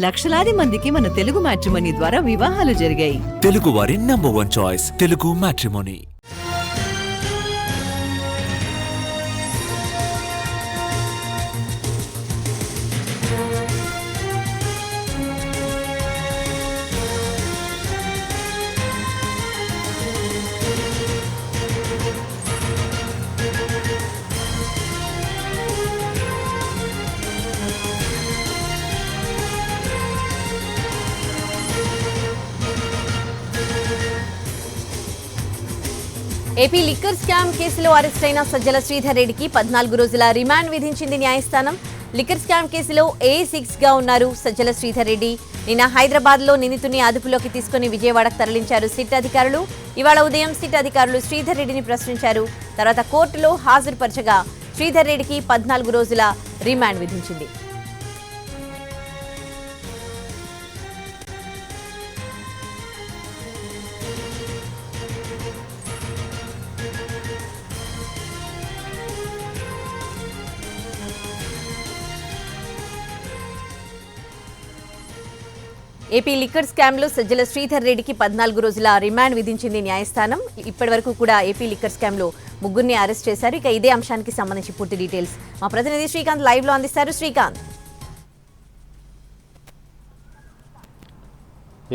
లక్షలాది మందికి మన తెలుగు మ్యాట్రిమోనీ ద్వారా వివాహాలు జరిగాయి. తెలుగు వారి number 1 choice Telugu matrimony. AP liquor scam కేసులో అరెస్ట్ అయిన సజ్జల శ్రీధర్ రెడ్డికి 14 రోజుల రిమాండ్ విధించింది న్యాయస్థానం. లిక్కర్ స్కామ్ కేసులో A6 గా ఉన్నారు సజ్జల శ్రీధర్ రెడ్డి. నిన్న హైదరాబాద్ లో నిందితుని అదుపులోకి తీసుకుని విజయవాడకు తరలించారు సిట్ అధికారులు. ఇవాళ ఉదయం సిట్ అధికారులు శ్రీధర్ రెడ్డిని ప్రశ్నించారు. తర్వాత కోర్టులో హాజరుపరచగా శ్రీధర్ రెడ్డికి 14 రోజుల రిమాండ్ విధించింది. ఏపీ లిక్కర్ స్కామ్ లో సజ్జల శ్రీధర్ రెడ్డికి 14 రోజుల రిమాండ్ విధించింది న్యాయస్థానం. ఇప్పటి వరకు కూడా ఏపీ లిక్కర్ స్కామ్ లో ముగ్గురిని అరెస్ట్ చేశారు. ఇక ఇదే అంశానికి సంబంధించి పూర్తి డీటెయిల్స్ మా ప్రతినిధి శ్రీకాంత్ లైవ్ లో అందిస్తారు. శ్రీకాంత్,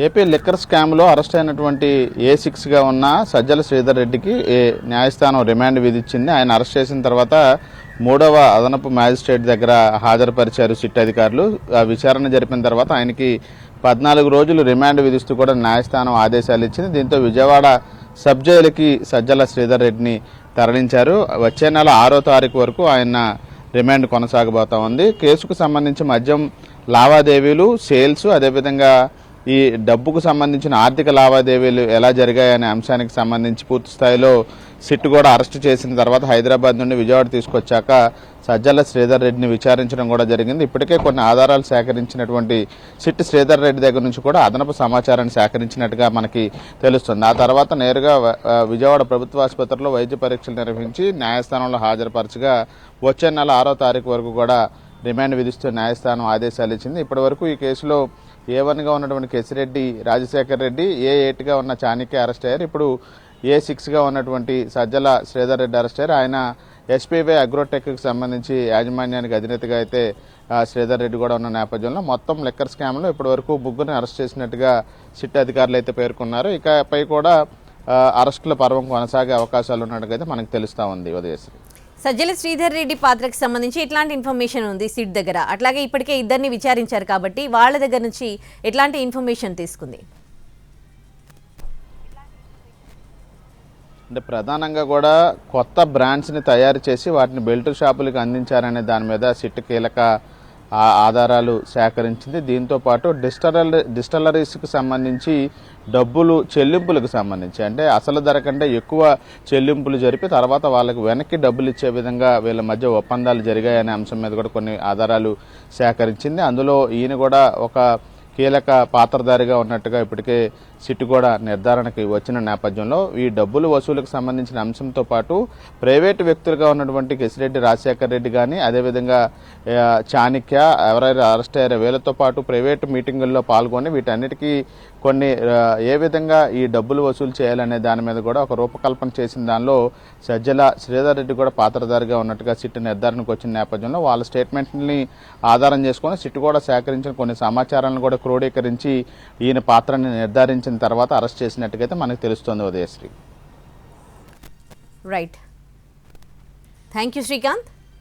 ఏపీ లిక్కర్ స్కామ్లో అరెస్ట్ అయినటువంటి A6గా ఉన్న సజ్జల శ్రీధర్ రెడ్డికి న్యాయస్థానం రిమాండ్ విధించింది. ఆయన అరెస్ట్ చేసిన తర్వాత 3వ అదనపు మ్యాజిస్ట్రేట్ దగ్గర హాజరుపరిచారు సిట్ అధికారులు. విచారణ జరిపిన తర్వాత ఆయనకి 14 రోజులు రిమాండ్ విధిస్తూ కూడా న్యాయస్థానం ఆదేశాలు ఇచ్చింది. దీంతో విజయవాడ సబ్ జైలుకి సజ్జల శ్రీధర్ రెడ్డిని తరలించారు. వచ్చే నెల 6వ తారీఖు వరకు ఆయన రిమాండ్ కొనసాగబోతా ఉంది. కేసుకు సంబంధించి మద్యం లావాదేవీలు, సేల్స్, అదేవిధంగా ఈ డబ్బుకు సంబంధించిన ఆర్థిక లావాదేవీలు ఎలా జరిగాయనే అంశానికి సంబంధించి పూర్తి స్థాయిలో సిట్ కూడా అరెస్టు చేసిన తర్వాత హైదరాబాద్ నుండి విజయవాడ తీసుకొచ్చాక సజ్జల శ్రీధర్ రెడ్డిని విచారించడం కూడా జరిగింది. ఇప్పటికే కొన్ని ఆధారాలు సేకరించినటువంటి సిట్ శ్రీధర్ రెడ్డి దగ్గర నుంచి కూడా అదనపు సమాచారాన్ని సేకరించినట్టుగా మనకి తెలుస్తుంది. ఆ తర్వాత నేరుగా విజయవాడ ప్రభుత్వ ఆసుపత్రిలో వైద్య పరీక్షలు నిర్వహించి న్యాయస్థానంలో హాజరుపరచగా వచ్చే నెల 6వ తారీఖు వరకు కూడా రిమాండ్ విధిస్తూ న్యాయస్థానం ఆదేశాలు ఇచ్చింది. ఇప్పటి వరకు ఈ కేసులో A1గా ఉన్నటువంటి కేసిరెడ్డి రాజశేఖర్ రెడ్డి, A8గా ఉన్న చాణక్య అరెస్ట్ అయ్యారు. ఇప్పుడు A6గా ఉన్నటువంటి సజ్జల శ్రీధర్ రెడ్డి అరెస్ట్ అయ్యారు. ఆయన SPY అగ్రోటెక్కి సంబంధించి యాజమాన్యానికి అధినేతగా అయితే శ్రీధర్ రెడ్డి కూడా ఉన్న నేపథ్యంలో మొత్తం లిక్కర్ స్కామ్లో ఇప్పటి వరకు ముగ్గురిని అరెస్ట్ చేసినట్టుగా సిట్ అధికారులు అయితే పేర్కొన్నారు. ఇకపై కూడా అరెస్టుల పర్వం కొనసాగే అవకాశాలు ఉన్నట్టుగా మనకు తెలుస్తూ ఉంది. ఉదయశ్రీ, సజ్జల శ్రీధర్ రెడ్డి పాత్రకు సంబంధించి ఎట్లాంటి ఇన్ఫర్మేషన్ ఉంది సిట్ దగ్గర? అట్లాగే ఇప్పటికే ఇద్దరిని విచారించారు కాబట్టి వాళ్ళ దగ్గర నుంచి ఎట్లాంటి ఇన్ఫర్మేషన్ తీసుకుంది? అంటే ప్రధానంగా కూడా కొత్త బ్రాండ్స్ని తయారు చేసి వాటిని బెల్ట్ షాపులకు అందించారనే దాని మీద సిట్ కీలక ఆధారాలు సేకరించింది. దీంతో పాటు డిస్టలరీస్కి సంబంధించి డబ్బులు చెల్లింపులకు సంబంధించి అంటే అసలు ధర కంటే ఎక్కువ చెల్లింపులు జరిపి తర్వాత వాళ్ళకి వెనక్కి డబ్బులు ఇచ్చే విధంగా వీళ్ళ మధ్య ఒప్పందాలు జరిగాయనే అంశం మీద కూడా కొన్ని ఆధారాలు సేకరించింది. అందులో ఈయన కూడా ఒక కీలక పాత్రధారిగా ఉన్నట్టుగా ఇప్పటికే సిట్ కూడా నిర్ధారణకి వచ్చిన నేపథ్యంలో ఈ డబ్బులు వసూలుకు సంబంధించిన అంశంతో పాటు ప్రైవేటు వ్యక్తులుగా ఉన్నటువంటి కేసిరెడ్డి రాజశేఖర్ రెడ్డి కానీ అదేవిధంగా చాణక్య ఎవరైనా అరెస్ట్ అయ్యారో వీళ్ళతో పాటు ప్రైవేటు మీటింగుల్లో పాల్గొని వీటన్నిటికీ కొన్ని ఏ విధంగా ఈ డబ్బులు వసూలు చేయాలనే దాని మీద కూడా ఒక రూపకల్పన చేసిన దానిలో సజ్జల శ్రీధర్ రెడ్డి కూడా పాత్రధారిగా ఉన్నట్టుగా సిట్ నిర్ధారణకు వచ్చిన నేపథ్యంలో వాళ్ళ స్టేట్మెంట్ని ఆధారం చేసుకుని సిట్ కూడా సేకరించిన కొన్ని సమాచారాలను కూడా క్రోడీకరించి ఈయన పాత్రని నిర్ధారించిన తర్వాత అరెస్ట్ చేసినట్టుగా మనకు తెలుస్తోంది. Udayasri, right, thank you Srikanth.